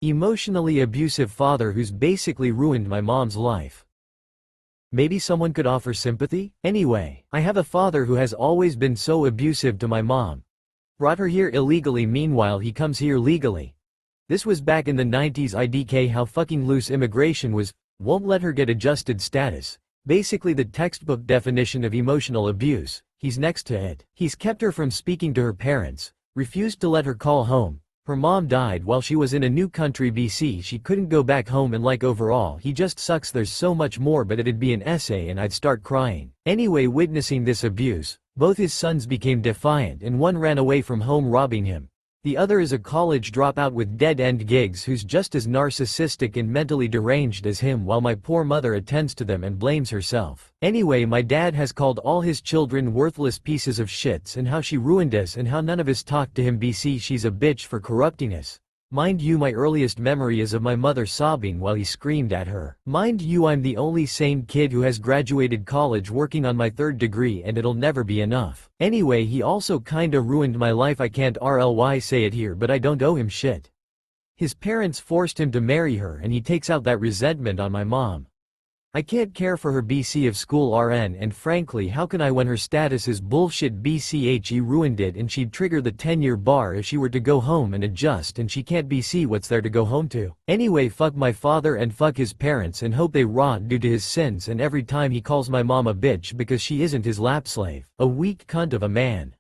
Emotionally abusive father who's basically ruined my mom's life. Maybe someone could offer sympathy? Anyway, I have a father who has always been so abusive to my mom. Brought her here illegally, meanwhile he comes here legally. This was back in the 90s. IDK how fucking loose immigration was, won't let her get adjusted status. Basically the textbook definition of emotional abuse. He's next to it. He's kept her from speaking to her parents, refused to let her call home. Her mom died while she was in a new country BC, she couldn't go back home, and like overall he just sucks. There's so much more, but it'd be an essay and I'd start crying. Anyway, witnessing this abuse, both his sons became defiant and one ran away from home robbing him. The other is a college dropout with dead-end gigs who's just as narcissistic and mentally deranged as him, while my poor mother attends to them and blames herself. Anyway, my dad has called all his children worthless pieces of shits and how she ruined us and how none of us talked to him. BC she's a bitch for corrupting us. Mind you, my earliest memory is of my mother sobbing while he screamed at her. Mind you, I'm the only sane kid who has graduated college working on my 3rd degree and it'll never be enough. Anyway, he also kinda ruined my life. I can't RLY say it here, but I don't owe him shit. His parents forced him to marry her and he takes out that resentment on my mom. I can't care for her. BC of school RN, and frankly how can I when her status is bullshit? BCHE ruined it and she'd trigger the 10-year bar if she were to go home and adjust, and she can't. BC what's there to go home to? Anyway, fuck my father and fuck his parents and hope they rot due to his sins, and every time he calls my mom a bitch because she isn't his lap slave. A weak cunt of a man.